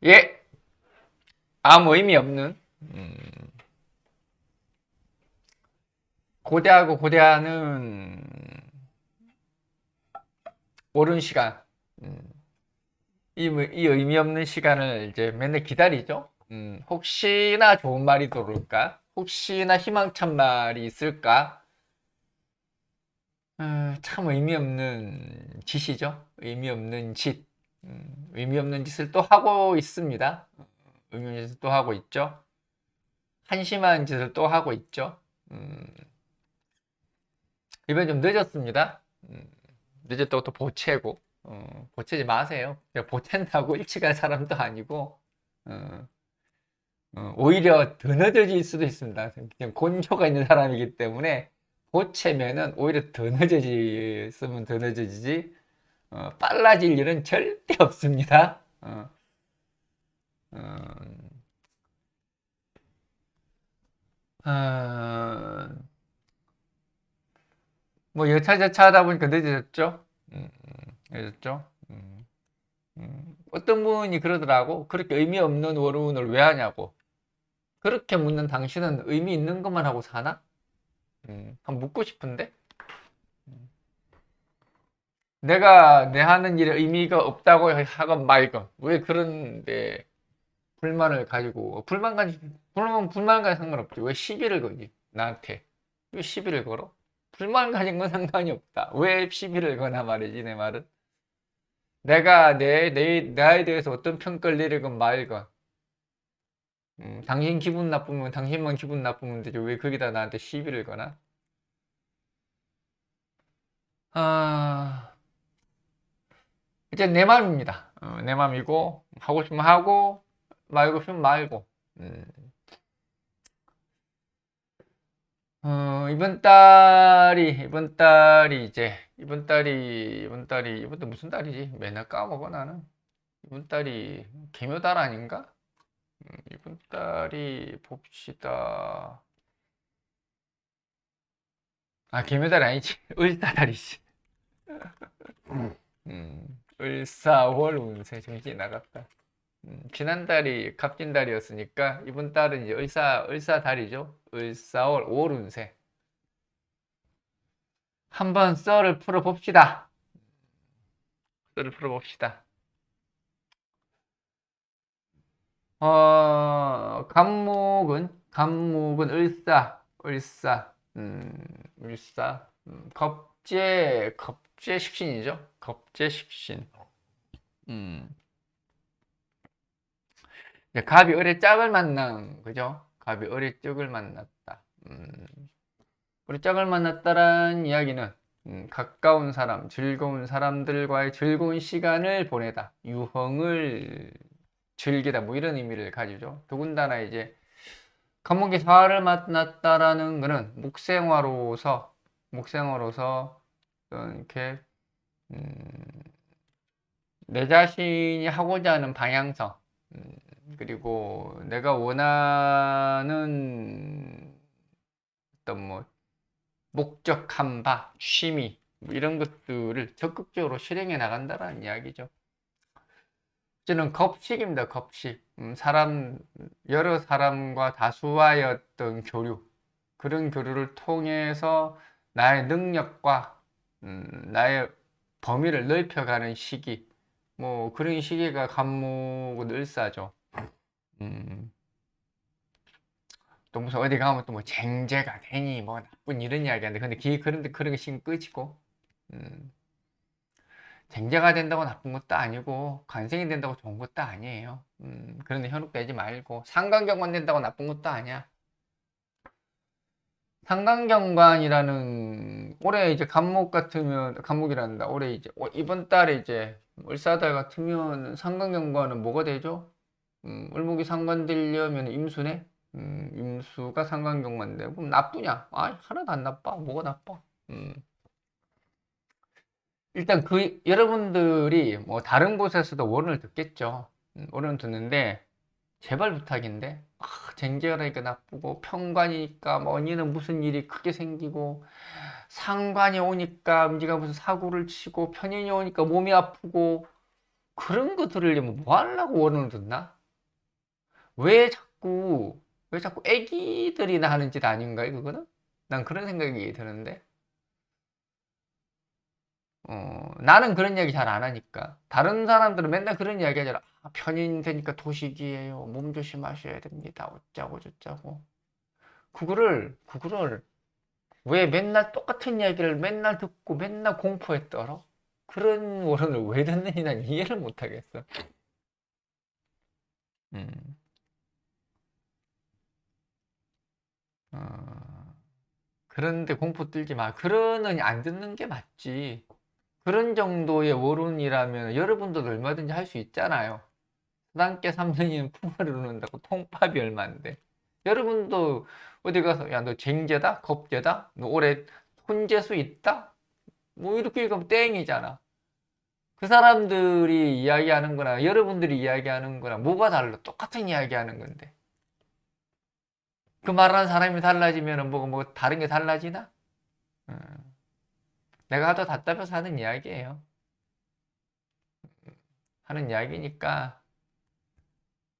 예, 아무 의미 없는 고대하고 고대하는 옳은 시간, 음, 이 의미 없는 시간을 이제 맨날 기다리죠. 혹시나 좋은 말이 들어올까? 혹시나 희망찬 말이 있을까? 참 의미 없는 짓이죠. 의미 없는 짓, 의미 없는 짓을 또 하고 있습니다. 의미 없는 짓을 또 하고 있죠. 한심한 짓을 또 하고 있죠. 음, 이번엔 좀 늦었습니다. 늦었다고 또 보채고, 보채지 마세요. 제가 보탠다고 일찍 갈 사람도 아니고, 어, 오히려 더 늦어질 수도 있습니다. 그냥 곤조가 있는 사람이기 때문에, 보채면은 오히려 더 늦어지면 더 늦어지지, 빨라질 일은 절대 없습니다. 어, 어, 뭐 여차저차 하다 보니까 늦어졌죠? 늦었죠? 어떤 분이 그러더라고. 그렇게 의미 없는 월운을 왜 하냐고. 그렇게 묻는 당신은 의미 있는 것만 하고 사나? 한번 묻고 싶은데? 내가 내 하는 일에 의미가 없다고 하건 말건. 왜 그런데 불만을 가지고, 불만 가진 상관없지. 왜 시비를 거지? 나한테. 왜 시비를 걸어? 불만 가진 건 상관이 없다. 왜 시비를 거나 말이지, 내 말은? 내가 나에 대해서 어떤 평가를 내리건 말건. 당신 기분 나쁘면 당신만 기분 나쁘면 되죠. 왜 거기다 나한테 시비를 거나? 아, 이제 내 맘입니다. 내 맘이고, 하고 싶으면 하고, 말고 싶으면 말고. 음, 이번 달 무슨 달이지? 맨날 까먹어, 나는. 이번 달이 개묘달 아닌가? 이번 달이 봅시다. 아, 개묘달 아니지. 을사달이지. 을사월 운세 정신이 나갔다. 지난달이 갑진달이었으니까 이번 달은 이제 을사달이죠. 을사월 5월 운세. 한번 썰을 풀어봅시다. 썰을 풀어봅시다. 간목은 을사, 겁재 식신이죠. 겁재 식신. 음, 이제 갑이 을의 짝을 만난, 그죠? 갑이 을의 짝을 만났다. 우리 짝을 만났다란 이야기는 가까운 사람, 즐거운 사람들과의 즐거운 시간을 보내다, 유흥을 즐기다, 뭐 이런 의미를 가지죠. 더군다나 이제 간목이 사활을 만났다라는 거는 목생화로서 이렇게 음, 내 자신이 하고자 하는 방향성, 음, 그리고 내가 원하는 어떤 뭐 목적한 바, 취미 뭐 이런 것들을 적극적으로 실행해 나간다는 이야기죠. 저는 겁식입니다. 겁식. 여러 사람과 다수와의 어떤 교류, 그런 교류를 통해서 나의 능력과 나의 범위를 넓혀가는 시기, 뭐 그런 시기가 간목은 을사죠. 음, 또 무슨 어디 가면 또 뭐 쟁제가 되니 뭐 나쁜 이런 이야기 하는데 근데 그런 게 신경 끄지고 음, 쟁제가 된다고 나쁜 것도 아니고 관생이 된다고 좋은 것도 아니에요. 그런데 현혹되지 말고 상관경관 된다고 나쁜 것도 아니야. 상관경관이라는 올해 이제 간목이란다. 올해 이제 이번 달에 이제 을사달 같으면 상관경관은 뭐가 되죠? 을목이 상관되려면 임수네. 임수가 상관경관인데 그럼 나쁘냐? 아, 하나도 안 나빠. 뭐가 나빠? 음. 일단 여러분들이 뭐 다른 곳에서도 원을 듣겠죠. 원을 듣는데 제발 부탁인데 쟁제가라니까 나쁘고 편관이니까 뭐 니는 무슨 일이 크게 생기고 상관이 오니까 니가 무슨 사고를 치고 편인이 오니까 몸이 아프고 그런 거 들으려면 뭐 하려고 원혼을 듣나? 왜 자꾸, 왜 자꾸 애기들이나 하는 짓 아닌가요, 그거는? 난 그런 생각이 드는데. 나는 그런 이야기 잘 안 하니까. 다른 사람들은 맨날 그런 이야기 하잖아. 아, 편인 되니까 도식이에요. 몸 조심하셔야 됩니다. 어쩌고 저쩌고. 그거를 왜 맨날 똑같은 이야기를 맨날 듣고 맨날 공포에 떨어? 그런 원언을 왜 듣는지 난 이해를 못 하겠어. 음, 어, 그런데 공포 들지 마. 그러느니 안 듣는 게 맞지. 그런 정도의 원론이라면 여러분도 얼마든지 할 수 있잖아요. 수단께 3년이면 풍어를 놓는다고 통밥이 얼마인데. 여러분도 어디 가서 야 너 쟁제다? 겁제다? 너 올해 손재수 있다? 뭐 이렇게 얘기하면 땡이잖아. 그 사람들이 이야기하는 거나 여러분들이 이야기하는 거나 뭐가 달라? 똑같은 이야기하는 건데. 그 말하는 사람이 달라지면 뭐 다른 게 달라지나? 음, 내가 하도 답답해서 하는 이야기예요. 하는 이야기니까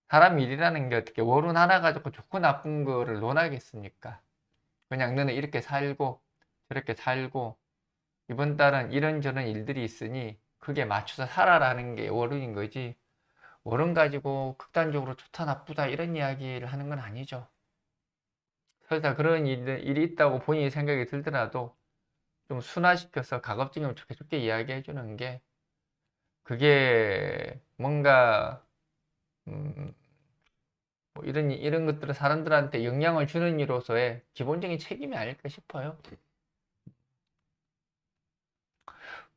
사람 일이라는 게 어떻게 원혼 하나 가지고 좋고 나쁜 거를 논하겠습니까? 그냥 너는 이렇게 살고 저렇게 살고 이번 달은 이런저런 일들이 있으니 그게 맞춰서 살아라는 게 원론인 거지. 원론 가지고 극단적으로 좋다 나쁘다 이런 이야기를 하는 건 아니죠. 설사 그런 일이 있다고 본인이 생각이 들더라도 좀 순화시켜서 가급적이면 좋게 좋게 이야기해 주는 게 그게 뭔가 음, 뭐 이런 것들은 사람들한테 영향을 주는 이로서의 기본적인 책임이 아닐까 싶어요.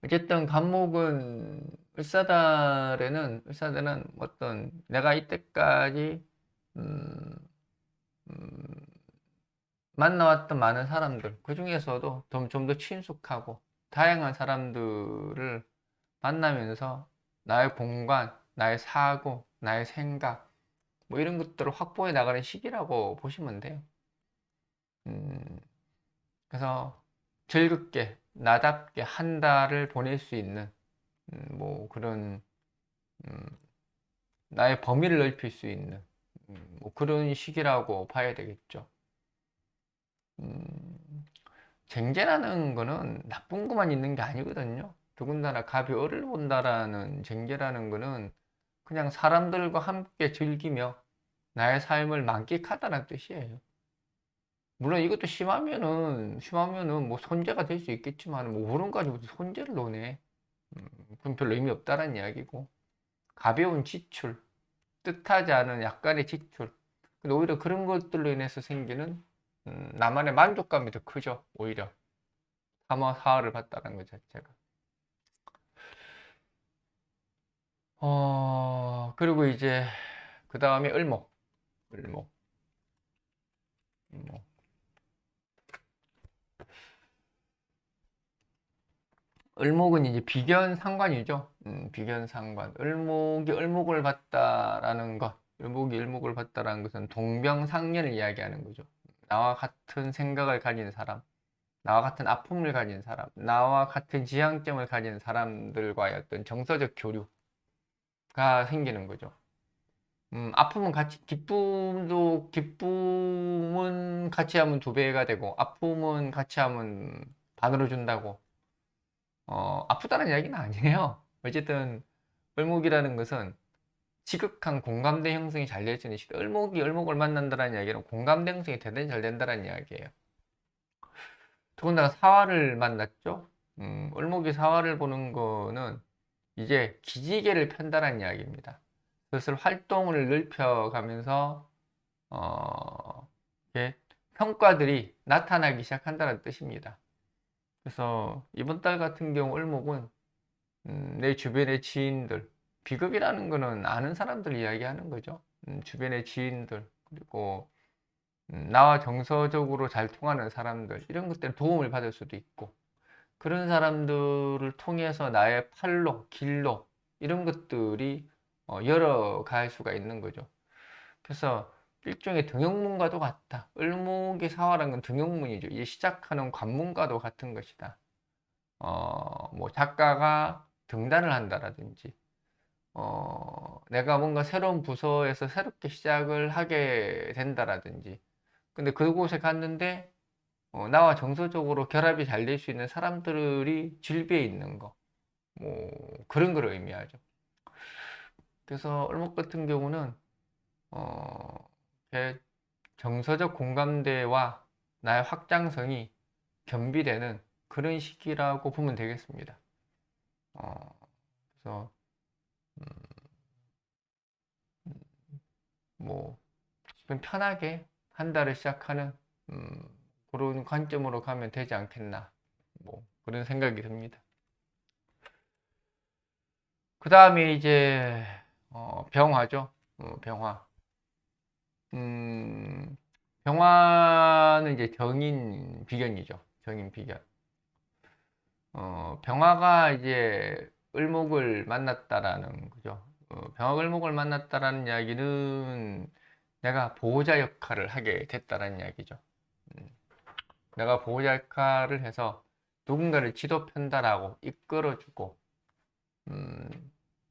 어쨌든 간목은 을사달에는 어떤 내가 이때까지 음, 음, 만나왔던 많은 사람들 그 중에서도 좀 더 친숙하고 다양한 사람들을 만나면서 나의 공간, 나의 사고, 나의 생각 뭐 이런 것들을 확보해 나가는 시기라고 보시면 돼요. 음, 그래서 즐겁게 나답게 한 달을 보낼 수 있는 뭐 그런 음, 나의 범위를 넓힐 수 있는 뭐 그런 시기라고 봐야 되겠죠. 음, 쟁제라는 거는 나쁜 것만 있는 게 아니거든요. 더군다나 갑이 을을 본다라는 쟁제라는 거는 그냥 사람들과 함께 즐기며 나의 삶을 만끽하다는 뜻이에요. 물론 이것도 심하면은 뭐 손재가 될 수 있겠지만 뭐 그런 거 가지고 손재를 논해. 그건 별로 의미 없다는 이야기고 가벼운 지출, 뜻하지 않은 약간의 지출. 근데 오히려 그런 것들로 인해서 생기는 나만의 만족감이 더 크죠. 오히려 사화를 봤다는 것 자체가. 그리고 이제 그 다음에 을목, 을목, 을목. 을목은 이제 비견상관이죠. 비견상관. 을목이 을목을 봤다라는 것, 을목이 을목을 봤다라는 것은 동병상련을 이야기하는 거죠. 나와 같은 생각을 가진 사람, 나와 같은 아픔을 가진 사람, 나와 같은 지향점을 가진 사람들과의 어떤 정서적 교류가 생기는 거죠. 아픔은 같이, 기쁨은 같이 하면 두 배가 되고, 아픔은 같이 하면 반으로 준다고. 아프다는 이야기는 아니에요. 어쨌든, 을목이라는 것은 지극한 공감대 형성이 잘 되어지는 시대. 을목이 을목을 만난다는 이야기는 공감대 형성이 대단히 잘 된다는 이야기예요. 더군다나 사화를 만났죠. 을목이 사화를 보는 거는 이제 기지개를 편다는 이야기입니다. 그것을 활동을 넓혀가면서 이렇게 성과들이 나타나기 시작한다는 뜻입니다. 그래서 이번 달 같은 경우 을목은 내 주변의 지인들, 비급이라는 거는 아는 사람들 이야기하는 거죠. 주변의 지인들, 그리고 나와 정서적으로 잘 통하는 사람들, 이런 것들 도움을 받을 수도 있고, 그런 사람들을 통해서 나의 팔로, 길로, 이런 것들이 열어갈 수가 있는 거죠. 그래서 일종의 등용문과도 같다. 을목의 사화라는 건 등용문이죠. 이제 시작하는 관문과도 같은 것이다. 뭐 작가가 등단을 한다라든지, 내가 뭔가 새로운 부서에서 새롭게 시작을 하게 된다라든지. 근데 그곳에 갔는데 나와 정서적으로 결합이 잘 될 수 있는 사람들이 질비해 있는 거. 뭐 그런 걸 의미하죠. 그래서 을목 같은 경우는 제 정서적 공감대와 나의 확장성이 겸비되는 그런 시기라고 보면 되겠습니다. 그래서 음, 뭐 지금 편하게 한 달을 시작하는 음, 그런 관점으로 가면 되지 않겠나, 뭐 그런 생각이 듭니다. 그 다음에 이제 병화죠. 병화. 음, 병화는 이제 정인 비견이죠. 정인 비견. 병화가 이제 을목을 만났다라는 거죠. 병화가 을목을 만났다라는 이야기는 내가 보호자 역할을 하게 됐다라는 이야기죠. 음, 내가 보호자 역할을 해서 누군가를 지도 편달하고 이끌어주고,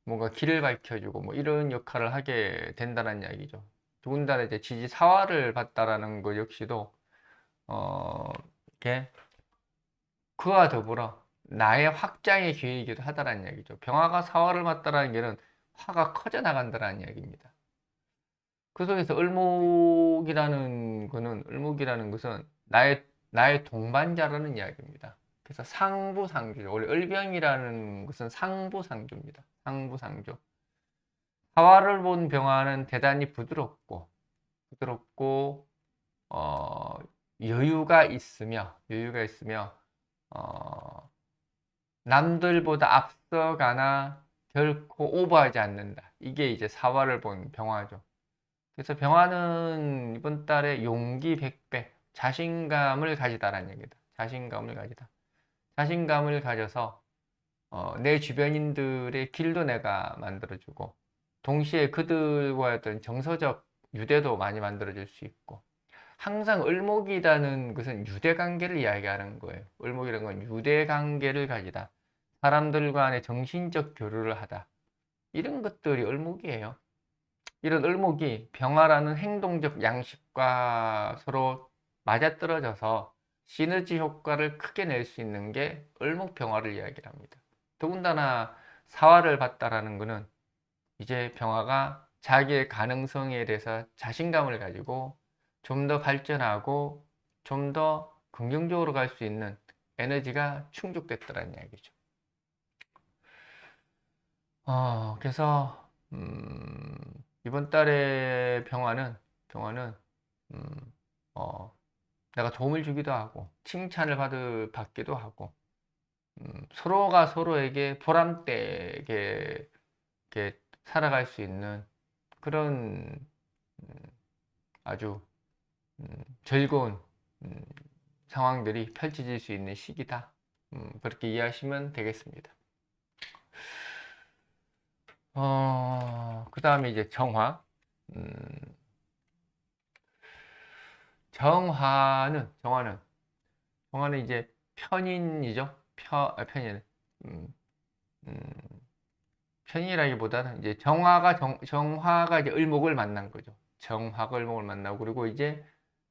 뭔가 길을 밝혀주고 뭐 이런 역할을 하게 된다는 이야기죠. 더군다나 이제 지지 사화를 받다라는 것 역시도 이렇게 그와 더불어 나의 확장의 기회이기도 하다라는 이야기죠. 병화가 사화를 맞다라는 게는 화가 커져 나간다라는 이야기입니다. 그 속에서 을목이라는 것은 나의 동반자라는 이야기입니다. 그래서 상부상조죠. 원래 을병이라는 것은 상부상조입니다. 상부상조. 사화를 본 병화는 대단히 부드럽고 어, 여유가 있으며 어, 남들보다 앞서가나 결코 오버하지 않는다. 이게 이제 사화를 본 병화죠. 그래서 병화는 이번 달에 용기 100배, 자신감을 가지다라는 얘기다. 자신감을 가지다. 자신감을 가져서 내 주변인들의 길도 내가 만들어주고, 동시에 그들과의 어떤 정서적 유대도 많이 만들어줄 수 있고, 항상 을목이라는 것은 유대관계를 이야기하는 거예요. 을목이라는 건 유대관계를 가지다. 사람들 간의 정신적 교류를 하다. 이런 것들이 을목이에요. 이런 을목이 병화라는 행동적 양식과 서로 맞아떨어져서 시너지 효과를 크게 낼 수 있는 게 을목병화를 이야기를 합니다. 더군다나 사화를 봤다라는 것은 이제 병화가 자기의 가능성에 대해서 자신감을 가지고 좀 더 발전하고 좀 더 긍정적으로 갈 수 있는 에너지가 충족됐다는 이야기죠. 그래서 이번 달에 병화는 음, 어, 내가 도움을 주기도 하고 칭찬을 받기도 하고, 서로가 서로에게 보람되게 이렇게 살아갈 수 있는 그런 음, 아주 즐거운 음, 상황들이 펼쳐질 수 있는 시기다. 그렇게 이해하시면 되겠습니다. 그 다음에 이제 정화. 음, 정화는 이제 편인이죠. 편인. 음, 음, 편인이라기보다는 이제 정화가 이제 을목을 만난 거죠. 정화가 을목을 만나고, 그리고 이제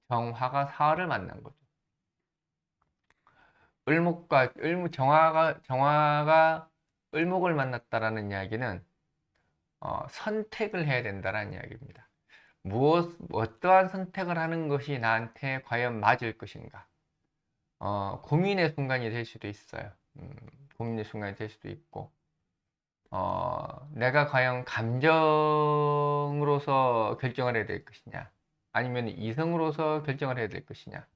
정화가 사화를 만난 거죠. 정화가 을목을 만났다라는 이야기는 선택을 해야 된다라는 이야기입니다. 어떠한 선택을 하는 것이 나한테 과연 맞을 것인가? 고민의 순간이 될 수도 있어요. 고민의 순간이 될 수도 있고, 내가 과연 감정으로서 결정을 해야 될 것이냐, 아니면 이성으로서 결정을 해야 될 것이냐.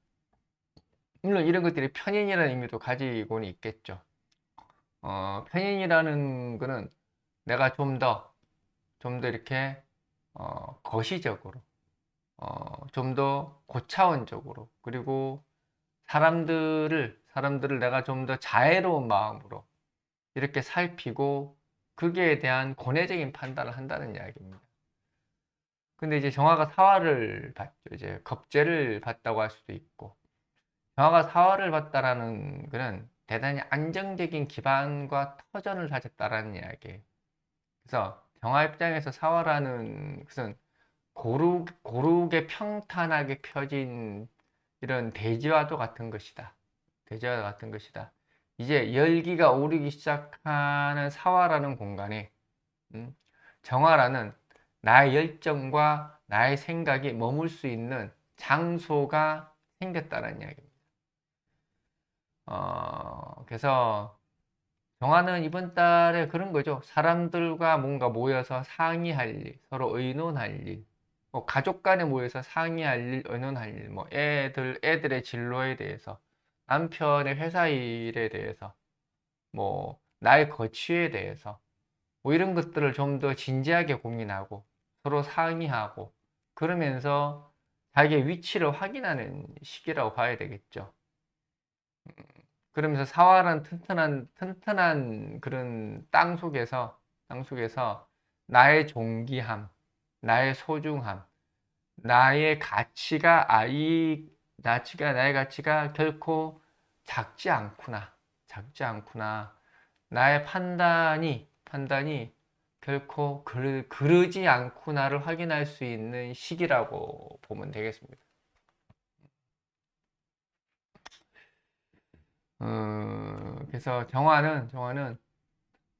물론 이런 것들이 편인이라는 의미도 가지고는 있겠죠. 편인이라는 거는 내가 좀 더 이렇게 거시적으로, 좀 더 고차원적으로, 그리고 사람들을 내가 좀 더 자애로운 마음으로 이렇게 살피고 거기에 대한 고뇌적인 판단을 한다는 이야기입니다. 근데 이제 정화가 사화를 받죠. 이제 겁재를 받다고 할 수도 있고, 정화가 사화를 받다라는 것은 대단히 안정적인 기반과 터전을 가졌다라는 이야기예요. 그래서 정화 입장에서 사화라는 것은 고르게 평탄하게 펴진 이런 대지와도 같은 것이다. 대지와 같은 것이다. 이제 열기가 오르기 시작하는 사화라는 공간에 음, 정화라는 나의 열정과 나의 생각이 머물 수 있는 장소가 생겼다는 이야기입니다. 그래서 정화는 이번 달에 그런 거죠. 사람들과 뭔가 모여서 상의할 일, 서로 의논할 일, 뭐 가족 간에 모여서 상의할 일, 의논할 일, 뭐 애들의 진로에 대해서, 남편의 회사 일에 대해서, 뭐 나의 거취에 대해서, 뭐 이런 것들을 좀 더 진지하게 고민하고 서로 상의하고 그러면서 자기의 위치를 확인하는 시기라고 봐야 되겠죠. 그러면서 사활은 튼튼한 그런 땅 속에서 나의 존귀함, 나의 소중함, 나의 가치가 나의 가치가 결코 작지 않구나. 나의 판단이 결코 그르지 않구나를 확인할 수 있는 시기라고 보면 되겠습니다. 그래서 정화는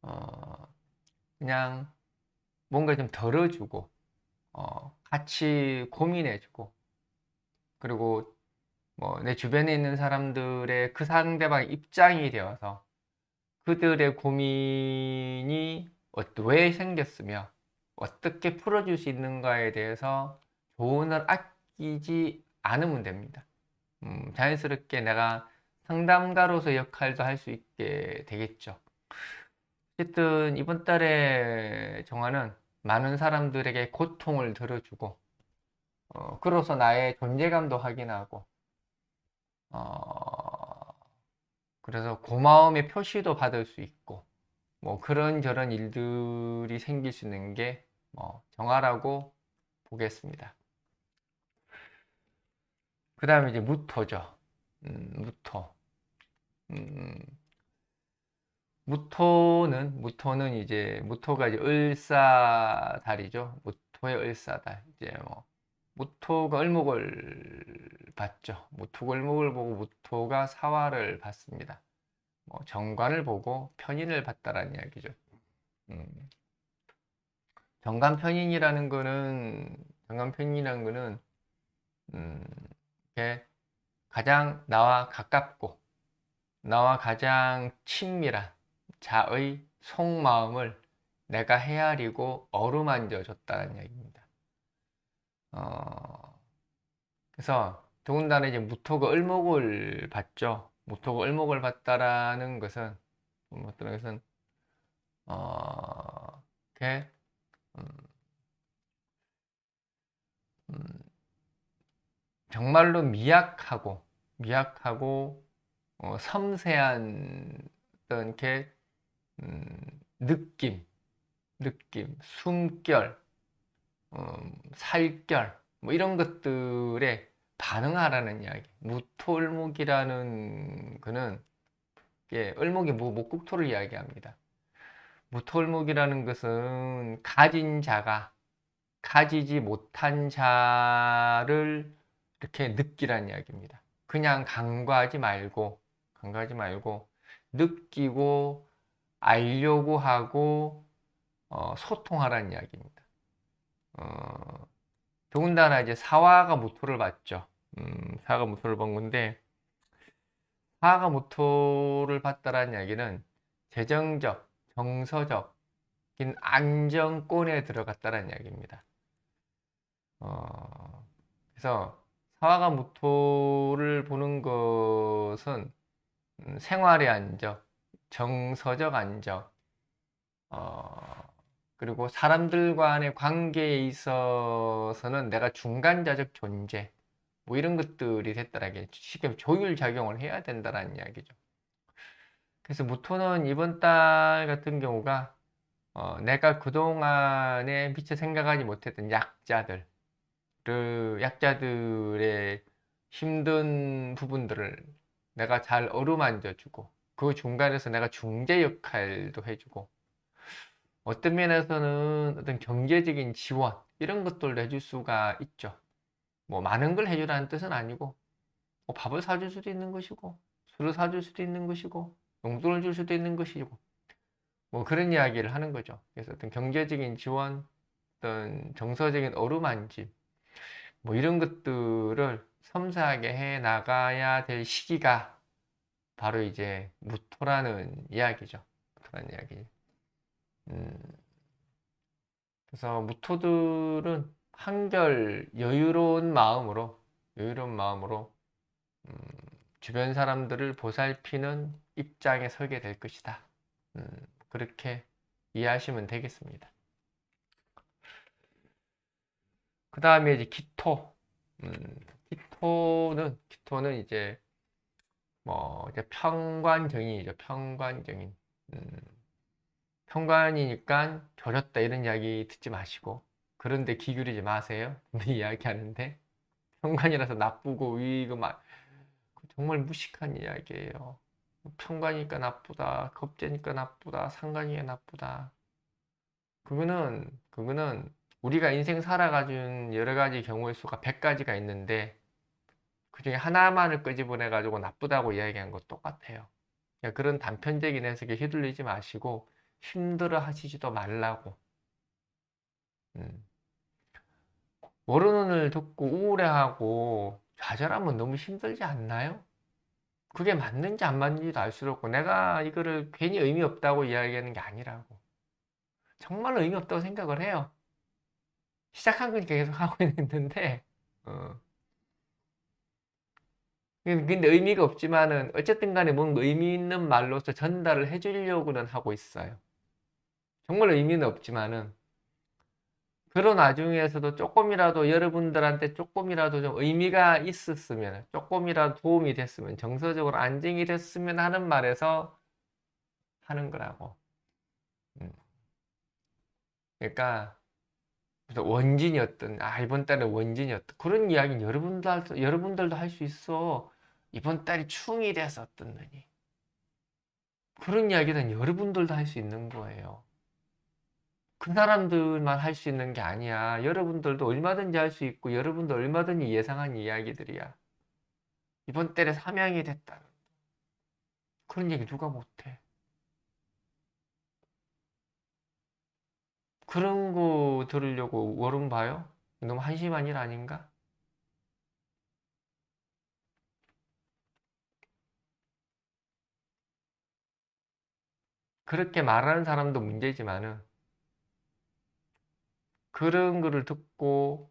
어, 그냥 뭔가 좀 덜어주고 같이 고민해주고 그리고 뭐 내 주변에 있는 사람들의 그 상대방 입장이 되어서 그들의 고민이 왜 생겼으며 어떻게 풀어줄 수 있는가에 대해서 조언을 아끼지 않으면 됩니다. 자연스럽게 내가 상담가로서 역할도 할 수 있게 되겠죠. 어쨌든 이번 달에 정화는 많은 사람들에게 고통을 들어주고 그로서 나의 존재감도 확인하고 어, 그래서 고마움의 표시도 받을 수 있고 뭐 그런저런 일들이 생길 수 있는 게 뭐 정화라고 보겠습니다. 그 다음에 이제 무토죠. 무토. 음, 무토가 이제 을사달이죠. 무토의 을사달. 이제 뭐 무토가 을목을 봤죠. 무토가 을목을 보고 무토가 사화를 봤습니다. 뭐 정관을 보고 편인을 봤다라는 이야기죠. 음, 정관편인이라는 거는 음, 이렇게 가장 나와 가깝고 나와 가장 친밀한 자의 속마음을 내가 헤아리고 어루만져 줬다는 얘기입니다. 어, 그래서 더군다나 이제 무토가 을목을 봤죠. 무토가 을목을 봤다라는 것은 어떤 것은 이렇게 음, 음, 정말로 미약하고 섬세한 어떤 이렇게 음, 느낌, 숨결, 살결, 뭐 이런 것들에 반응하라는 이야기. 무토을목이라는 그는 을목이 목국토를 이야기합니다. 무토을목이라는 것은 가지지 못한 자를 이렇게 느끼라는 이야기입니다. 그냥 간과하지 말고 느끼고 알려고 하고 소통하라는 이야기입니다. 어, 더군다나 이제 사화가 모토를 봤죠. 사화가 모토를 본 건데 사화가 모토를 봤다라는 이야기는 재정적, 정서적인 안정권에 들어갔다라는 이야기입니다. 그래서 사화가 모토를 보는 것은 생활의 안정, 정서적 안정, 어, 그리고 사람들 간의 관계에 있어서는 내가 중간자적 존재, 뭐 이런 것들이 됐다라게 쉽게 조율작용을 해야 된다라는 이야기죠. 그래서 무토는 이번 달 같은 경우가 내가 그동안에 미처 생각하지 못했던 약자들의 힘든 부분들을 내가 잘 어루만져 주고 그 중간에서 내가 중재 역할도 해주고 어떤 면에서는 어떤 경제적인 지원 이런 것들도 해줄 수가 있죠. 뭐 많은 걸 해주라는 뜻은 아니고 뭐 밥을 사줄 수도 있는 것이고 술을 사줄 수도 있는 것이고 용돈을 줄 수도 있는 것이고 뭐 그런 이야기를 하는 거죠. 그래서 어떤 경제적인 지원, 어떤 정서적인 어루만짐 뭐 이런 것들을 섬세하게 해 나가야 될 시기가 바로 이제 무토라는 이야기죠. 무토라는 이야기. 음, 그래서 무토들은 한결 여유로운 마음으로 음, 주변 사람들을 보살피는 입장에 서게 될 것이다. 음, 그렇게 이해하시면 되겠습니다. 그 다음에 이제 기토. 음, 기토는 이제 뭐 이제 평관정인이죠. 평관정인. 음, 평관이니까 조졌다 이런 이야기 듣지 마시고 그런데 귀 기울이지 마세요. 이야기하는데 평관이라서 나쁘고 이거 막 정말 무식한 이야기예요. 평관이니까 나쁘다, 겁재니까 나쁘다, 상관이니까 나쁘다. 그거는 우리가 인생 살아가준 여러 가지 경우의 수가 100가지가 있는데 그 중에 하나만을 끄집어내 가지고 나쁘다고 이야기한 것 똑같아요. 그러니까 그런 단편적인 해석에 휘둘리지 마시고 힘들어 하시지도 말라고. 음. 모르는 을 듣고 우울해하고 좌절하면 너무 힘들지 않나요? 그게 맞는지 안 맞는지도 알 수 없고 내가 이거를 괜히 의미 없다고 이야기하는 게 아니라고. 정말로 의미 없다고 생각을 해요. 시작한 거니까 계속 하고 있는데 어. 근데 의미가 없지만은 어쨌든 간에 뭔가 의미 있는 말로서 전달을 해주려고는 하고 있어요. 정말 의미는 없지만은 그런 와중에서도 조금이라도 여러분들한테 조금이라도 좀 의미가 있었으면 조금이라도 도움이 됐으면 정서적으로 안정이 됐으면 하는 말에서 하는 거라고. 음. 그러니까 무슨 원진이었던 이번 달에 원진이었던 그런 이야기는 여러분들도 할 수 있어. 이번 달이 충이 돼서 어떻느니 그런 이야기는 여러분들도 할 수 있는 거예요. 그 사람들만 할 수 있는 게 아니야. 여러분들도 얼마든지 할 수 있고 여러분도 얼마든지 예상한 이야기들이야. 이번 달에 삼양이 됐다. 그런 얘기 누가 못해. 그런 거 들으려고 월음 봐요? 너무 한심한 일 아닌가? 그렇게 말하는 사람도 문제지만은 그런 거를 듣고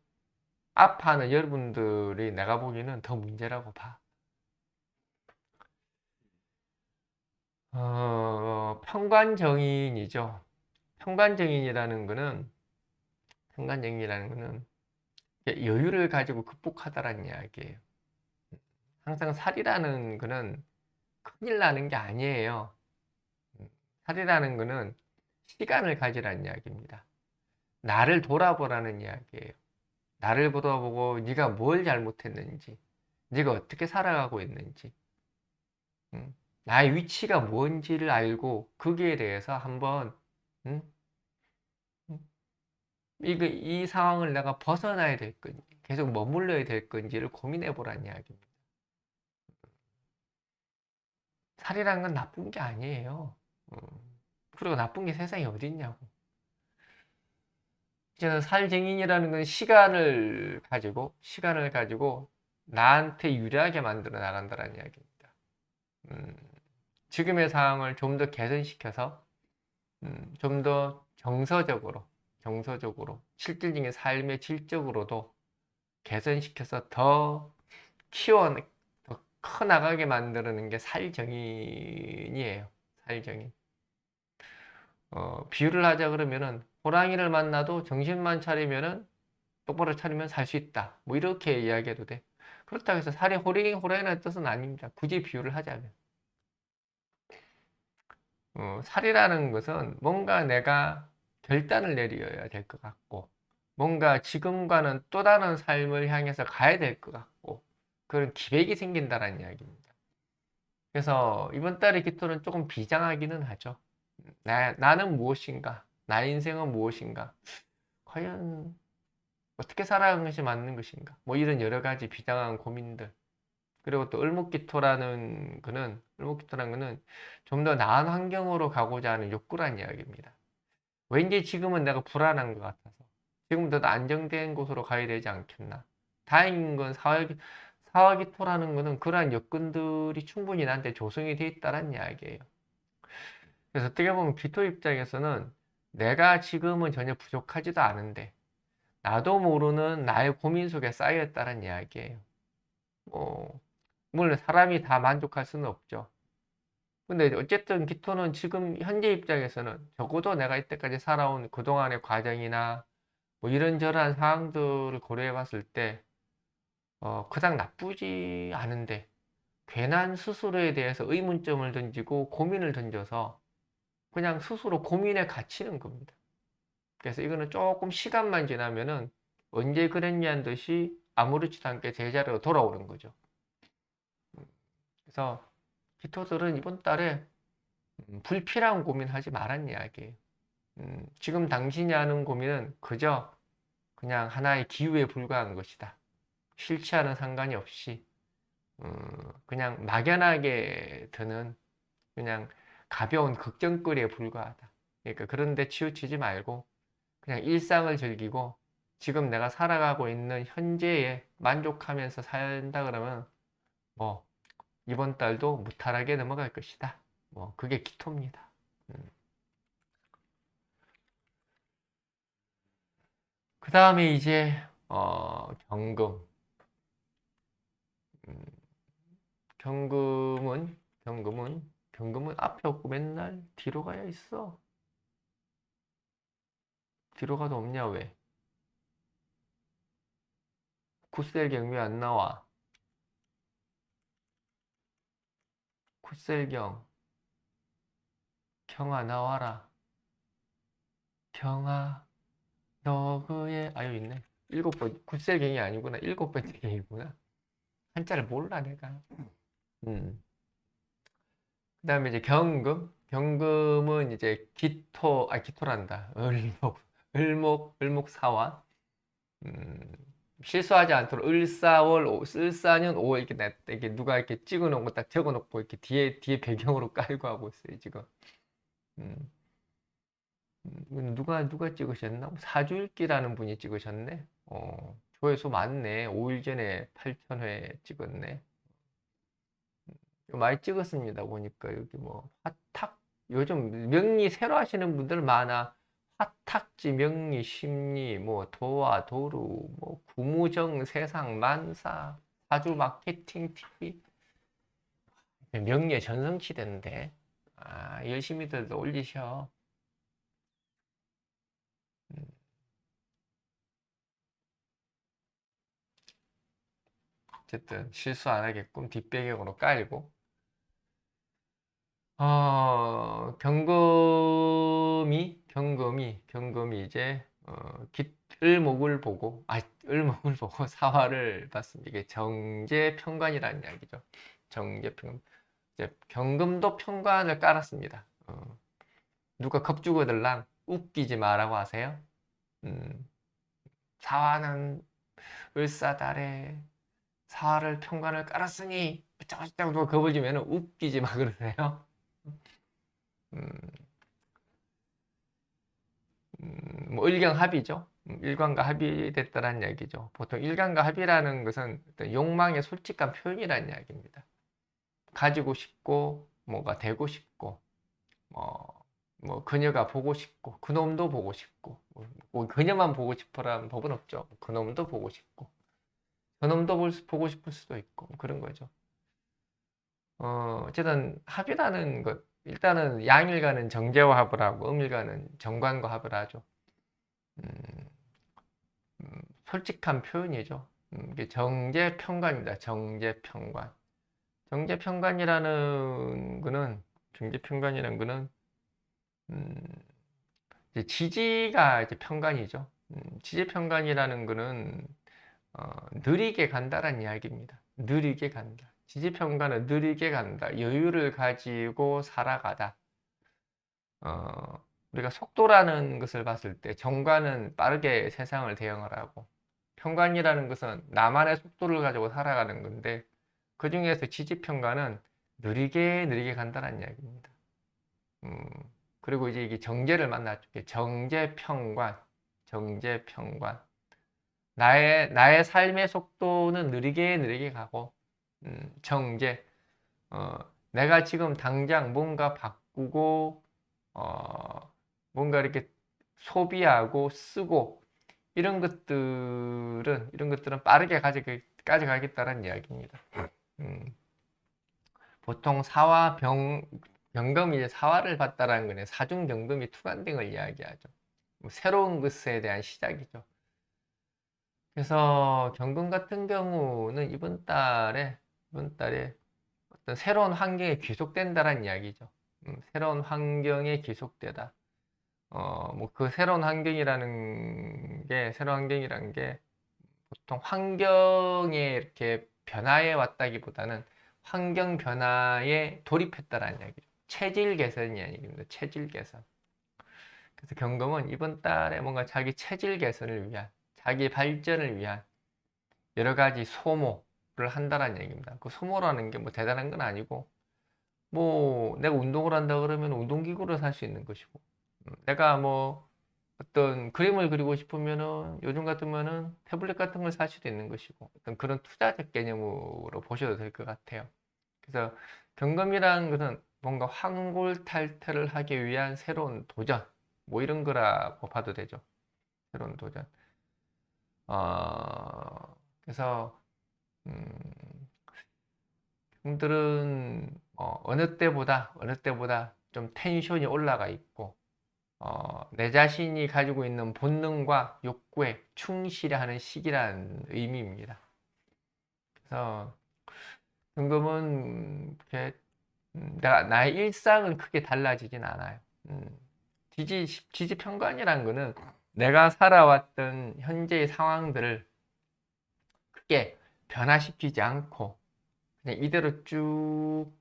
아파하는 여러분들이 내가 보기에는 더 문제라고 봐. 평관정인이죠. 평관정인이라는 거는 평관정인이라는 거는 여유를 가지고 극복하다라는 이야기예요. 항상 살이라는 거는 큰일 나는 게 아니에요. 살이라는 거는 시간을 가지라는 이야기입니다. 나를 돌아보라는 이야기예요. 나를 돌아보고 네가 뭘 잘못했는지, 네가 어떻게 살아가고 있는지, 나의 위치가 뭔지를 알고 거기에 대해서 한번 음, 이 상황을 내가 벗어나야 될 건지, 계속 머물러야 될 건지를 고민해 보라는 이야기입니다. 살이라는 건 나쁜 게 아니에요. 음, 그리고 나쁜 게 세상에 어디 있냐고. 이제는 살증인이라는 건 시간을 가지고 나한테 유리하게 만들어 나간다는 이야기입니다. 음, 지금의 상황을 좀 더 개선시켜서 좀 더 정서적으로 실질적인 삶의 질적으로도 개선시켜서 더 키워 더 커나가게 만드는 게 살정인이에요. 살정인. 비유를 하자 그러면은 호랑이를 만나도 정신만 차리면은 똑바로 차리면 살 수 있다. 뭐 이렇게 이야기해도 돼. 그렇다고 해서 살이 호랑이라는 뜻은 아닙니다. 굳이 비유를 하자면. 살이라는 것은 뭔가 내가 결단을 내려야 될 것 같고, 뭔가 지금과는 또 다른 삶을 향해서 가야 될 것 같고, 그런 기백이 생긴다는 이야기입니다. 그래서 이번 달의 기토는 조금 비장하기는 하죠. 나는 무엇인가? 나의 인생은 무엇인가? 과연 어떻게 살아가는 것이 맞는 것인가? 뭐 이런 여러 가지 비장한 고민들. 그리고 또 을목기토라는 거는 좀 더 나은 환경으로 가고자 하는 욕구란 이야기입니다. 왠지 지금은 내가 불안한 것 같아서 지금 더 안정된 곳으로 가야 되지 않겠나. 다행인 건 사화기토라는 거는 그러한 여건들이 충분히 나한테 조성이 되어 있다는 이야기예요. 그래서 어떻게 보면 기토 입장에서는 내가 지금은 전혀 부족하지도 않은데 나도 모르는 나의 고민 속에 쌓여있다는 이야기예요. 물론 사람이 다 만족할 수는 없죠. 근데 어쨌든 기토는 지금 현재 입장에서는 적어도 내가 이때까지 살아온 그동안의 과정이나 뭐 이런저런 상황들을 고려해 봤을 때 그닥 나쁘지 않은데 괜한 스스로에 대해서 의문점을 던지고 고민을 던져서 그냥 스스로 고민에 갇히는 겁니다. 그래서 이거는 조금 시간만 지나면은 언제 그랬냐는 듯이 아무렇지도 않게 제자리로 돌아오는 거죠. 그래서 기토들은 이번 달에 불필요한 고민하지 말란 이야기예요. 지금 당신이 하는 고민은 그저 그냥 하나의 기후에 불과한 것이다. 실체와는 상관이 없이 그냥 막연하게 드는 그냥 가벼운 걱정거리에 불과하다. 그러니까 그런데 치우치지 말고 그냥 일상을 즐기고 지금 내가 살아가고 있는 현재에 만족하면서 산다 그러면 뭐 이번 달도 무탈하게 넘어갈 것이다. 뭐 그게 기토입니다. 그 다음에 이제 경금. 음, 경금은 앞에 없고 맨날 뒤로 가야 있어. 뒤로 가도 없냐 왜? 굿셀경 왜 안 나와? 굿셀경 경아 나와라. 경아 너 그의 여기 있네. 일곱 번 굿셀경이 아니구나. 일곱 번째 경이구나. 한자를 몰라 내가. 음. 그다음에 이제 경금은 이제 기토란다. 을목사화. 음, 실수하지 않도록 을사월 을사년 5월 이렇게 누가 이렇게 찍어놓은 거 딱 적어놓고 이렇게 뒤에 배경으로 깔고 하고 있어요 지금. 음, 누가 찍으셨나? 사주일기라는 분이 찍으셨네. 조회수 많네. 5일 전에 8,000회 찍었네. 많이 찍었습니다. 보니까 여기 뭐 화탁 요즘 명리 새로 하시는 분들 많아. 화탁지 명리 심리 뭐 도화 도루 뭐 구무정 세상 만사 사주 마케팅 TV 명리의 전성시대인데 열심히들 올리셔. 음, 어쨌든 실수 안 하게끔 뒷배경으로 깔고 경금이 이제 을목을 보고 을목을 보고 사화를 봤습니다. 이게 정제평관이라는 이야기죠. 정제평관. 이제 경금도 평관을 깔았습니다. 누가 겁주거들랑 웃기지 마라고 하세요. 음, 사화는 을사달에 사화를 평관을 깔았으니 어쩌고저쩌고 누가 겁을 주면 웃기지 마 그러세요. 음, 뭐 일경합이죠. 일관과 합의됐다는 얘기죠. 보통 일관과 합의라는 것은 어떤 욕망의 솔직한 표현이라는 이야기입니다. 가지고 싶고 뭐가 되고 싶고 뭐 그녀가 보고 싶고 그놈도 보고 싶고 뭐 그녀만 보고 싶어라는 법은 없죠. 그놈도 보고 싶고 그놈도 보고 싶을 수도 있고 그런 거죠. 어쨌든 합이라는 것 일단은 양일간은 정제와 합을 하고 음일간은 정관과 합을 하죠. 음, 솔직한 표현이죠. 이게 정제평관입니다. 정제평관. 정제평관이라는 거는 음, 이제 지지가 이제 평관이죠. 지지평관이라는 거는 느리게 간다라는 이야기입니다. 느리게 간다. 지지평관은 느리게 간다. 여유를 가지고 살아가다. 우리가 속도라는 것을 봤을 때 정관은 빠르게 세상을 대응을 하고 평관이라는 것은 나만의 속도를 가지고 살아가는 건데 그 중에서 지지평관은 느리게 느리게 간다는 이야기입니다. 그리고 이제 이게 정제를 만났죠. 정제평관, 정제평관. 나의 삶의 속도는 느리게 느리게 가고, 정제. 내가 지금 당장 뭔가 바꾸고, 뭔가 이렇게 소비하고 쓰고, 이런 것들은 빠르게 가져가겠다는 이야기입니다. 보통 사화 병금이 이제 사화를 봤다라는 거는 사중 병금이 투간등을 이야기하죠. 새로운 것에 대한 시작이죠. 그래서 경금 같은 경우는 이번 달에 어떤 새로운 환경에 귀속된다는 이야기죠. 새로운 환경에 귀속되다. 뭐 그 새로운 환경이라는 게 보통 환경에 이렇게 변화해 왔다기보다는 환경 변화에 돌입했다라는 이야기죠. 체질 개선이 아닙니다. 체질 개선. 그래서 경금은 이번 달에 뭔가 자기 체질 개선을 위한, 자기 발전을 위한 여러 가지 소모를 한다는 얘기입니다. 그 소모라는 게 뭐 대단한 건 아니고, 뭐 내가 운동을 한다 그러면 운동기구를 살 수 있는 것이고, 내가 뭐 어떤 그림을 그리고 싶으면은 요즘 같으면은 태블릿 같은 걸 살 수도 있는 것이고, 어떤 그런 투자적 개념으로 보셔도 될 것 같아요. 그래서 경금이라는 것은 뭔가 황골탈퇴를 하기 위한 새로운 도전, 뭐 이런 거라고 봐도 되죠. 새로운 도전. 그래서 음, 분들은 어느 때보다 좀 텐션이 올라가 있고, 내 자신이 가지고 있는 본능과 욕구에 충실하는 시기라는 의미입니다. 그래서 금금은 나의 일상은 크게 달라지진 않아요. 지지평관이라는 거는 내가 살아왔던 현재의 상황들을 크게 변화시키지 않고 그냥 이대로 쭉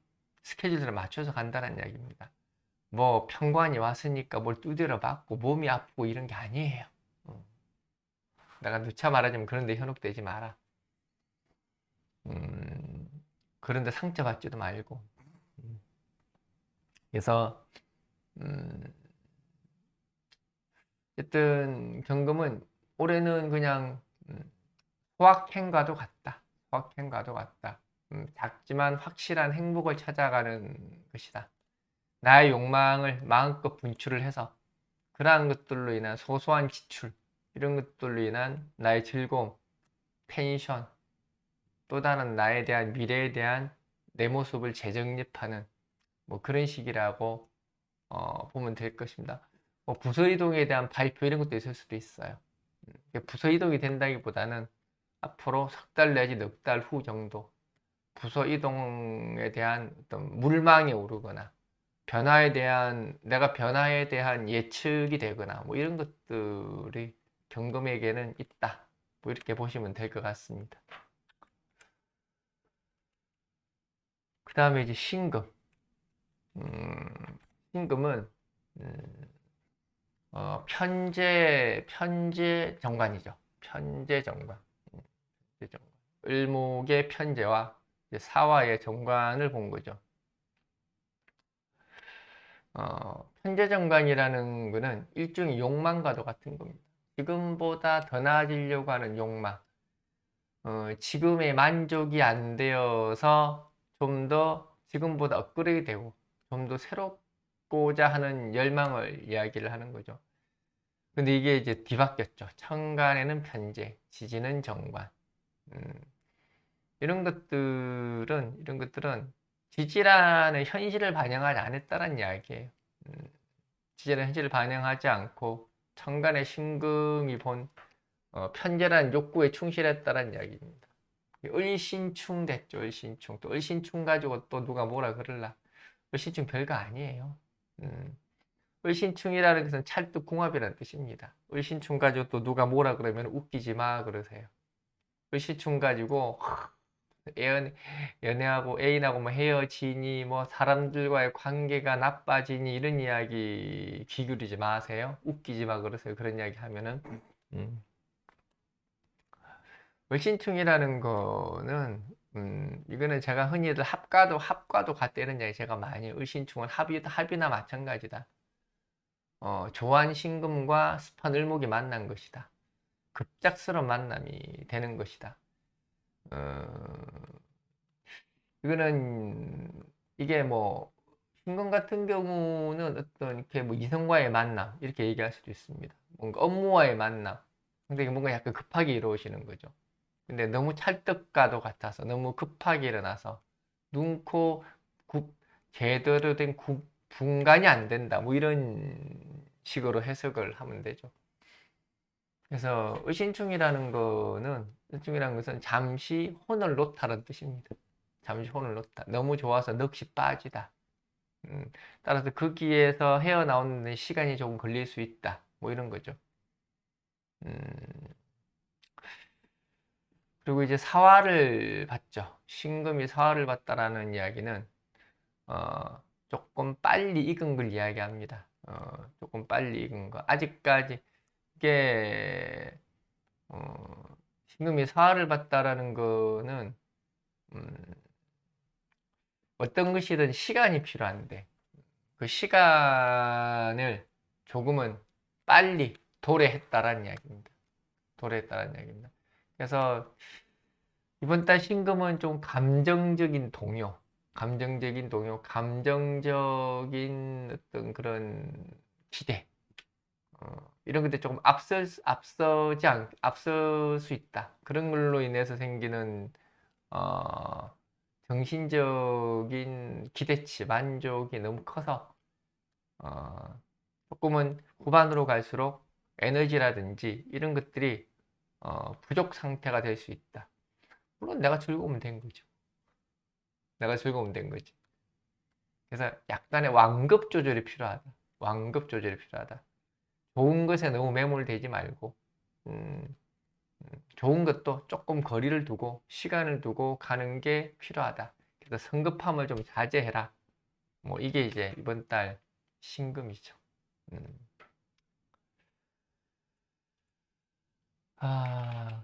스케줄을 맞춰서 간다는 이야기입니다. 뭐 평관이 왔으니까 뭘 두드려 맞고 몸이 아프고 이런 게 아니에요. 내가 누차 말하자면 그런데 현혹되지 마라. 그런데 상처받지도 말고. 그래서 어쨌든 경금은 올해는 그냥 소확행과도 같다. 소확행과도 같다. 작지만 확실한 행복을 찾아가는 것이다. 나의 욕망을 마음껏 분출을 해서 그러한 것들로 인한 소소한 지출, 이런 것들로 인한 나의 즐거움, 텐션, 또 다른 나에 대한 미래에 대한 내 모습을 재정립하는 뭐 그런 시기라고 보면 될 것입니다. 뭐 부서 이동에 대한 발표 이런 것도 있을 수도 있어요. 부서 이동이 된다기보다는 앞으로 석 달 내지 넉 달 후 정도 부서 이동에 대한 어떤 물망에 오르거나 내가 변화에 대한 예측이 되거나 뭐 이런 것들이 경금에게는 있다. 뭐 이렇게 보시면 될 것 같습니다. 그 다음에 이제 신금. 신금은 편재 정관이죠. 편재 정관. 을목의 편재와 사화의 정관을 본 거죠. 편재정관이라는 것은 일종의 욕망과도 같은 겁니다. 지금보다 더 나아지려고 하는 욕망, 지금의 만족이 안 되어서 좀 더 지금보다 업그레이드 되고 좀 더 새롭고자 하는 열망을 이야기를 하는 거죠. 근데 이게 이제 뒤바뀌었죠. 천간에는 편재, 지지는 정관. 이런 것들은 지지라는 현실을 반영하지 않았다는 이야기예요. 지지라는 현실을 반영하지 않고 천간의 신금이 본 편재라는 욕구에 충실했다는 이야기입니다. 을신충 됐죠. 을신충. 또 을신충 가지고 또 누가 뭐라 그럴라. 을신충 별거 아니에요. 을신충이라는 것은 찰떡궁합이라는 뜻입니다. 을신충 가지고 또 누가 뭐라 그러면 웃기지 마 그러세요. 을신충 가지고 연애하고 애인하고 뭐 헤어지니 뭐 사람들과의 관계가 나빠지니 이런 이야기 귀 기울이지 마세요. 웃기지 마 그러세요. 그런 이야기 하면은. 음. 을신충이라는 거는 이거는 제가 흔히들 합과도 같다 이런 이야기 제가 많이 해요. 을신충은 합이나 마찬가지다. 조한 신금과 습한 을목이 만난 것이다. 급작스러운 만남이 되는 것이다. 어, 이거는 이게 뭐 신금 같은 경우는 어떤 이렇게 뭐 이성과의 만남 이렇게 얘기할 수도 있습니다. 뭔가 업무와의 만남. 근데 이게 뭔가 약간 급하게 이루어지는 거죠. 근데 너무 찰떡과도 같아서 너무 급하게 일어나서 눈, 코, 제대로 된 분간이 안 된다. 뭐 이런 식으로 해석을 하면 되죠. 그래서 의신충이라는 것은 잠시 혼을 놓다는 뜻입니다. 잠시 혼을 놓다. 너무 좋아서 넋이 빠지다. 따라서 거기에서 헤어나오는 데 시간이 조금 걸릴 수 있다. 뭐 이런 거죠. 음, 그리고 이제 사화를 봤죠. 신금이 사화를 봤다라는 이야기는 조금 빨리 익은 걸 이야기합니다. 조금 빨리 익은 거. 아직까지 이게 신금이 사화를 봤다라는 거는 음, 어떤 것이든 시간이 필요한데 그 시간을 조금은 빨리 도래했다라는 이야기입니다. 도래했다라는 이야기입니다. 그래서 이번 달 신금은 좀 감정적인 어떤 그런 기대, 이런 것들 조금 앞설 수 있다. 그런 걸로 인해서 생기는, 어, 정신적인 기대치, 만족이 너무 커서, 어, 조금은 후반으로 갈수록 에너지라든지 이런 것들이, 부족 상태가 될 수 있다. 물론 내가 즐거우면 된 거죠. 내가 즐거우면 된 거지. 그래서 약간의 완급 조절이 필요하다. 완급 조절이 필요하다. 좋은 것에 너무 매몰되지 말고, 음, 좋은 것도 조금 거리를 두고, 시간을 두고 가는 게 필요하다. 그래서 성급함을 좀 자제해라. 뭐, 이게 이제 이번 달 신금이죠. 음.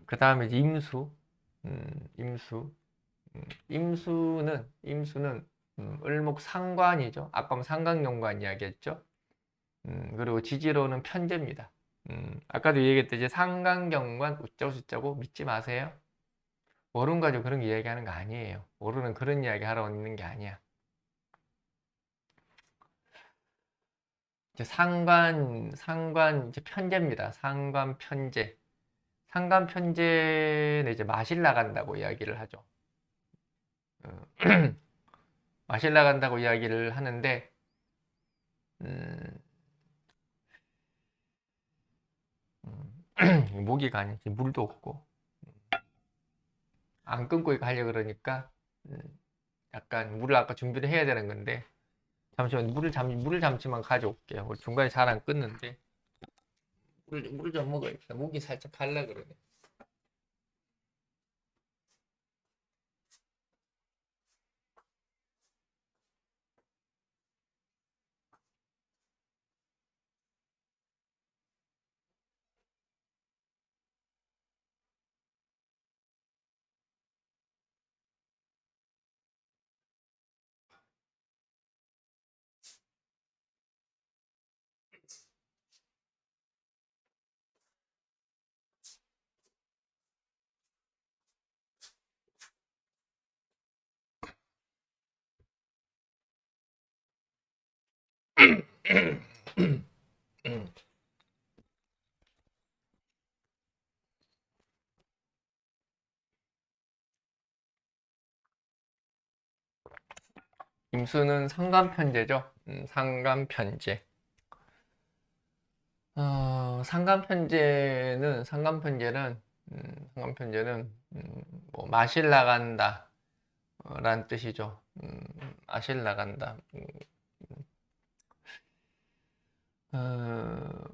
그 다음에 이제 임수. 임수. 임수는, 을목 상관이죠. 아까 뭐 상관경관 이야기했죠. 그리고 지지로는 편제입니다. 아까도 얘기했듯이 상관경관 우짜고 수짜고 믿지 마세요. 월운 가지고 그런 이야기하는 거 아니에요. 월운은 그런 이야기 하러 있는 게 아니야. 이제 상관 이제 편제입니다. 상관 편제. 상관 편제는 이제 마실 나간다고 이야기를 하죠. 어, 마실 나간다고 이야기를 하는데, 음, 목이 가니 물도 없고 안 끊고 가려 그러니까 음, 약간 물을 아까 준비를 해야 되는 건데 잠시만 물을 잠시만 가져올게요. 중간에 잘 안 끊는데 물 좀 먹어야겠다. 목이 살짝 갈라 그러네. 임수는 상간편제죠. 상간편제. 상간편제는 뭐 마실 나간다 라는 뜻이죠. 마실 나간다.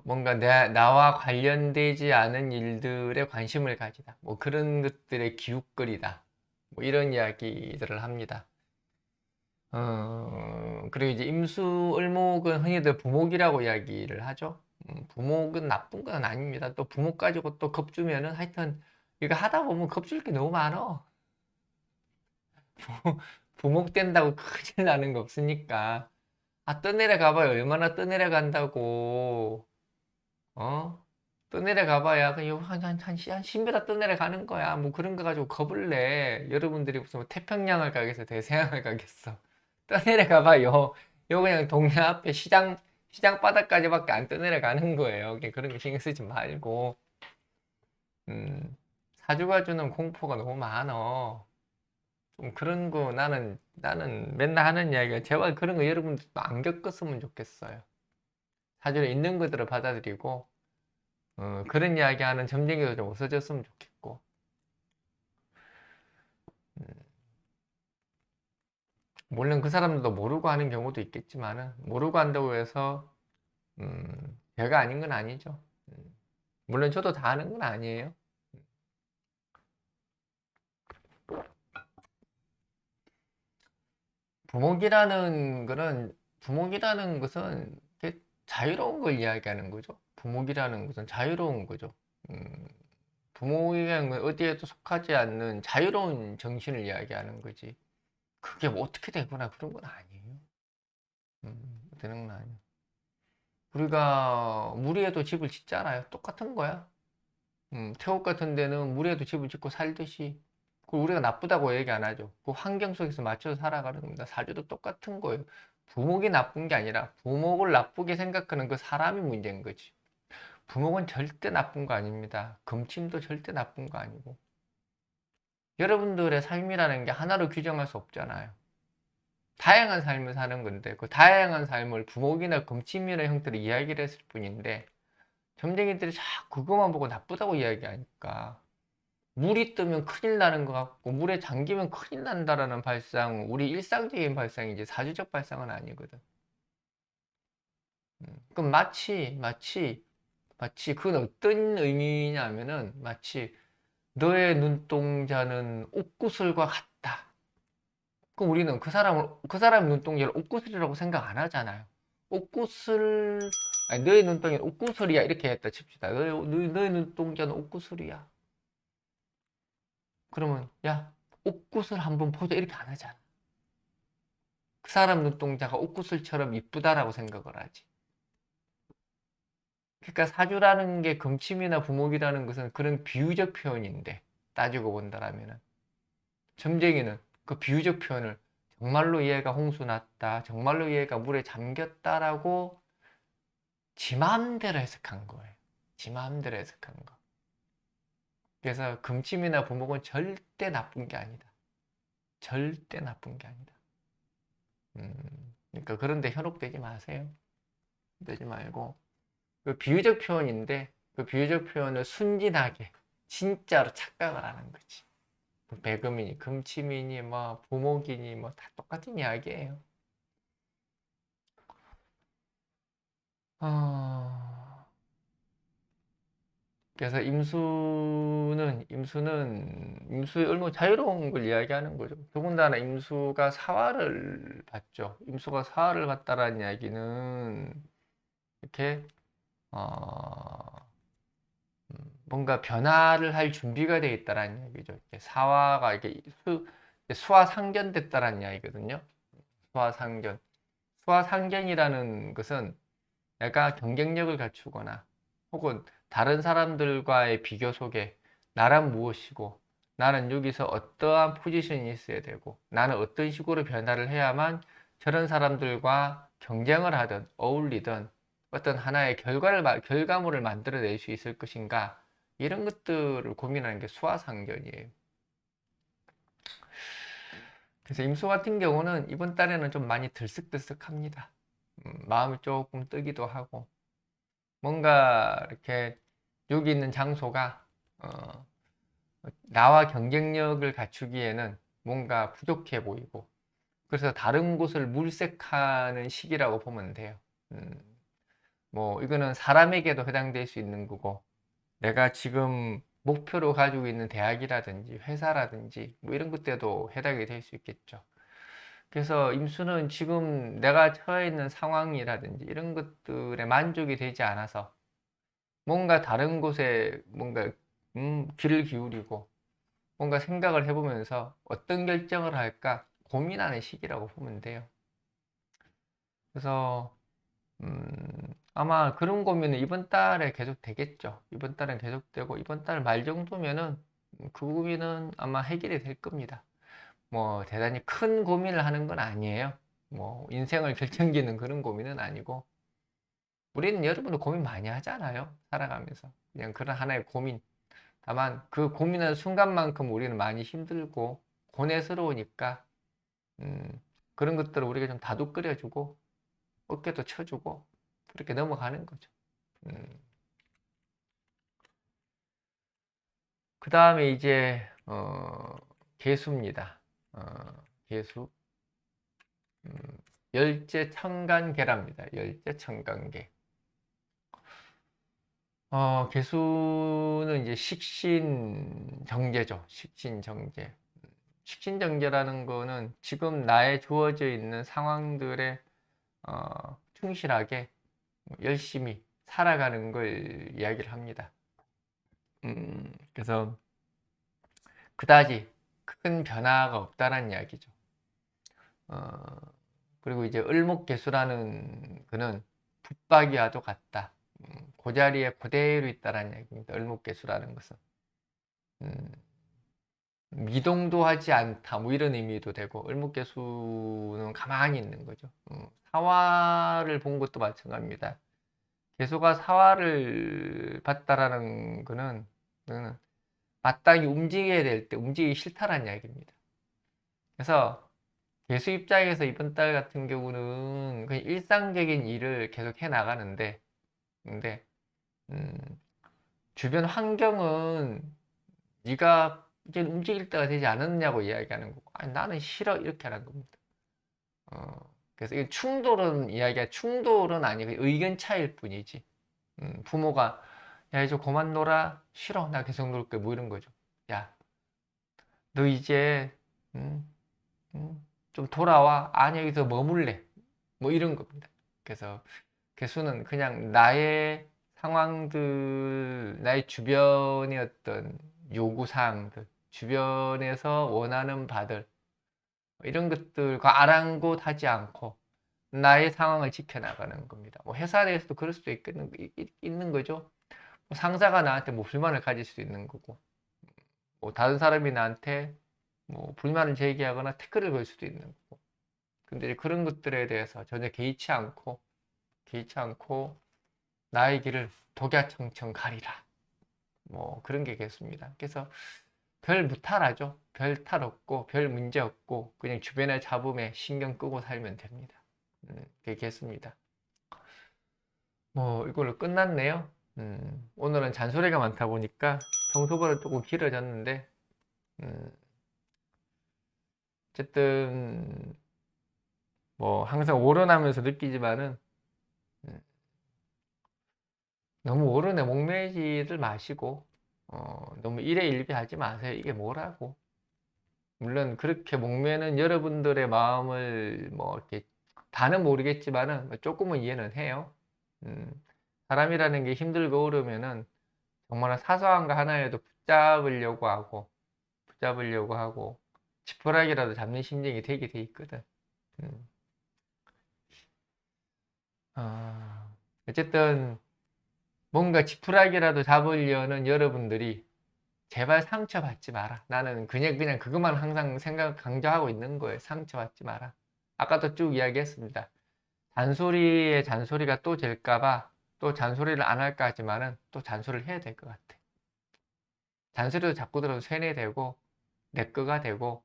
뭔가 나와 관련되지 않은 일들에 관심을 가지다. 뭐 그런 것들의 기웃거리다. 뭐 이런 이야기들을 합니다. 그리고 이제 임수을목은 흔히들 부목이라고 이야기를 하죠. 부목은 나쁜 건 아닙니다. 또 부목 가지고 또 겁주면은 하여튼 이거 하다 보면 겁줄 게 너무 많어. 부목 된다고 큰일 나는 거 없으니까. 아, 떠내려가봐요. 얼마나 떠내려간다고. 어? 떠내려가봐야 그냥 한 10m 떠내려가는 거야. 뭐 그런 거 가지고 겁을 내. 여러분들이 무슨 뭐 태평양을 가겠어? 대서양을 가겠어? 떠내려가봐요. 요 그냥 동네 앞에 시장 바닥까지밖에 안 떠내려가는 거예요. 그냥 그런 거 신경 쓰지 말고. 사주가 주는 공포가 너무 많어. 좀 그런 거 나는 맨날 하는 이야기가 제발 그런 거 여러분들도 안 겪었으면 좋겠어요. 사주는 있는 것들을 받아들이고 그런 이야기 하는 점쟁이도 좀 없어졌으면 좋겠고. 음, 물론 그 사람들도 모르고 하는 경우도 있겠지만은 모르고 한다고 해서 죄가 아닌 건 아니죠. 물론 저도 다 아는 건 아니에요. 부목이라는 것은 이렇게 자유로운 걸 이야기하는 거죠. 부목이라는 것은 자유로운 거죠. 음, 부목이라는 건 어디에도 속하지 않는 자유로운 정신을 이야기하는 거지. 그게 뭐 어떻게 되거나 그런 건 아니에요. 되는 건 아니에요. 우리가 물 위에도 집을 짓잖아요. 똑같은 거야. 태국 같은 데는 물 위에도 집을 짓고 살듯이. 그리고 우리가 나쁘다고 얘기 안 하죠. 그 환경 속에서 맞춰서 살아가는 겁니다. 사주도 똑같은 거예요. 부목이 나쁜 게 아니라 부목을 나쁘게 생각하는 그 사람이 문제인 거지. 부목은 절대 나쁜 거 아닙니다. 금침도 절대 나쁜 거 아니고. 여러분들의 삶이라는 게 하나로 규정할 수 없잖아요. 다양한 삶을 사는 건데 그 다양한 삶을 부목이나 금침이나 형태로 이야기를 했을 뿐인데 점쟁이들이 자꾸 그것만 보고 나쁘다고 이야기하니까 물이 뜨면 큰일 나는 것 같고 물에 잠기면 큰일 난다라는 발상, 우리 일상적인 발상이지 사주적 발상은 아니거든. 그럼 마치 그건 어떤 의미냐면은 마치 너의 눈동자는 옥구슬과 같다. 그럼 우리는 그 사람 눈동자를 옥구슬이라고 생각 안 하잖아요. 옥구슬, 아니, 너의 눈동자는 옥구슬이야. 이렇게 했다 칩시다. 너의 눈동자는 옥구슬이야. 그러면, 야, 옥구슬 한번 보자. 이렇게 안 하잖아. 그 사람 눈동자가 옥구슬처럼 이쁘다라고 생각을 하지. 그러니까 사주라는 게 금침이나 부목이라는 것은 그런 비유적 표현인데, 따지고 본다라면은. 점쟁이는 그 비유적 표현을 정말로 얘가 홍수 났다, 정말로 얘가 물에 잠겼다라고 지 마음대로 해석한 거예요. 지 마음대로 해석한 거. 그래서 금침이나 부목은 절대 나쁜 게 아니다. 절대 나쁜 게 아니다. 그러니까 그런데 현혹되지 마세요. 되지 말고 그 비유적 표현인데 그 비유적 표현을 순진하게 진짜로 착각을 하는 거지. 배금이니 금침이니 뭐 부목이니 뭐 다 똑같은 이야기예요. 어... 그래서 임수의 얼마나 자유로운 걸 이야기하는 거죠. 더군다나 임수가 사화를 받죠. 임수가 사화를 받다라는 이야기는 이렇게 뭔가 변화를 할 준비가 되어 있다라는 얘기죠. 사화가 이렇게 수화상견됐다라는 이야기거든요. 수화상견. 수화상견이라는 것은 내가 경쟁력을 갖추거나 혹은 다른 사람들과의 비교 속에 나란 무엇이고 나는 여기서 어떠한 포지션이 있어야 되고 나는 어떤 식으로 변화를 해야만 저런 사람들과 경쟁을 하든 어울리든 어떤 하나의 결과물을 만들어낼 수 있을 것인가 이런 것들을 고민하는 게 수화상견이에요. 그래서 임수 같은 경우는 이번 달에는 좀 많이 들썩들썩합니다. 마음이 조금 뜨기도 하고 뭔가 이렇게 여기 있는 장소가 나와 경쟁력을 갖추기에는 뭔가 부족해 보이고 그래서 다른 곳을 물색하는 시기라고 보면 돼요. 뭐 이거는 사람에게도 해당될 수 있는 거고 내가 지금 목표로 가지고 있는 대학이라든지 회사라든지 뭐 이런 것들도 해당이 될 수 있겠죠. 그래서 임수는 지금 내가 처해 있는 상황이라든지 이런 것들에 만족이 되지 않아서 뭔가 다른 곳에 뭔가 귀를 기울이고 뭔가 생각을 해보면서 어떤 결정을 할까 고민하는 시기라고 보면 돼요. 그래서 아마 그런 고민은 이번 달에 계속 되겠죠. 이번 달은 계속되고 이번 달 말 정도면은 그 고민은 아마 해결이 될 겁니다. 뭐 대단히 큰 고민을 하는 건 아니에요. 뭐 인생을 결정짓는 그런 고민은 아니고 우리는 여러분도 고민 많이 하잖아요. 살아가면서 그냥 그런 하나의 고민. 다만 그 고민하는 순간만큼 우리는 많이 힘들고 고뇌스러우니까 그런 것들을 우리가 좀 다독거려주고 어깨도 쳐주고 그렇게 넘어가는 거죠. 그 다음에 이제 개수입니다. 어, 개수. 음, 열재천간계랍니다. 열재천간계. 개수는 이제 식신정제죠. 식신정제. 식신정제라는 거는 지금 나에 주어져 있는 상황들에 충실하게 열심히 살아가는 걸 이야기를 합니다. 그래서 그다지 큰 변화가 없다는 이야기죠. 어, 그리고 이제 을목개수라는 그는 붙박이와도 같다. 그 자리에 그대로 있다라는 얘기입니다. 을목개수라는 것은. 음, 미동도 하지 않다. 뭐 이런 의미도 되고, 을목개수는 가만히 있는 거죠. 사화를 본 것도 마찬가지입니다. 개수가 사화를 봤다라는 그는 마땅히 움직여야 될 때 움직이기 싫다라는 이야기입니다. 그래서 개수 입장에서 이번 달 같은 경우는 그냥 일상적인 일을 계속 해 나가는데, 근데 음, 주변 환경은 네가 이제 움직일 때가 되지 않았냐고 이야기하는 거고, 아니 나는 싫어 이렇게 하는 겁니다. 그래서 이 충돌은 아니고 의견 차이일 뿐이지. 부모가 야 이제 그만 놀아 싫어 나 계속 놀게 뭐 이런 거죠. 야 너 이제 음, 좀 돌아와 아니 여기서 머물래 뭐 이런 겁니다. 그래서 개수는 그냥 나의 상황들, 나의 주변의 어떤 요구사항들, 주변에서 원하는 바들, 이런 것들과 아랑곳하지 않고 나의 상황을 지켜나가는 겁니다. 뭐 회사 내에서도 그럴 수도 있는 거죠. 뭐 상사가 나한테 뭐 불만을 가질 수도 있는 거고, 뭐 다른 사람이 나한테 뭐 불만을 제기하거나 태클을 걸 수도 있는 거고. 근데 그런 것들에 대해서 전혀 개의치 않고 나의 길을 독야청청 가리라. 뭐 그런 게 겠습니다. 그래서 별 무탈하죠. 별 탈 없고 별 문제 없고 그냥 주변의 잡음에 신경 끄고 살면 됩니다. 그게 겠습니다. 뭐 이걸로 끝났네요. 오늘은 잔소리가 많다 보니까 평소보다 조금 길어졌는데 어쨌든 뭐 항상 오른하면서 느끼지만은 너무 오른에 목매지를 마시고 너무 일희일비하지 마세요. 이게 뭐라고. 물론 그렇게 목매는 여러분들의 마음을 뭐 이렇게 다는 모르겠지만은 뭐 조금은 이해는 해요. 음, 사람이라는 게 힘들고 어려우면은 정말 사소한 거 하나에도 붙잡으려고 하고 지푸라기라도 잡는 심정이 되게 돼 있거든. 음, 어쨌든 뭔가 지푸라기라도 잡으려는 여러분들이 제발 상처받지 마라. 나는 그냥 그것만 항상 생각 강조하고 있는 거예요. 상처받지 마라. 아까도 쭉 이야기했습니다. 잔소리에 잔소리가 또 될까봐 또 잔소리를 안 할까 하지만은 또 잔소리를 해야 될 것 같아. 잔소리도 자꾸 들어도 세뇌되고 내 거가 되고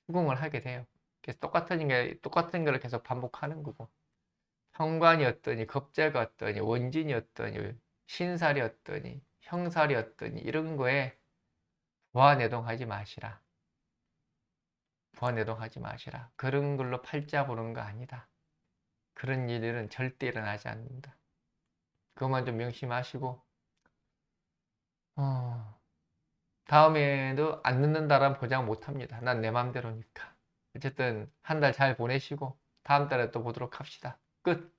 수긍을 하게 돼요. 그래서 똑같은 걸 계속 반복하는 거고. 현관이었더니 겁재가었더니 원진이었더니 신살이었더니 형살이었더니 이런 거에 부하내동하지 마시라. 부하내동하지 마시라. 그런 걸로 팔자 보는 거 아니다. 그런 일은 절대 일어나지 않는다. 그것만 좀 명심하시고 다음에도 안 늦는다란 보장 못 합니다. 난 내 맘대로니까. 어쨌든 한 달 잘 보내시고 다음 달에 또 보도록 합시다. 끝.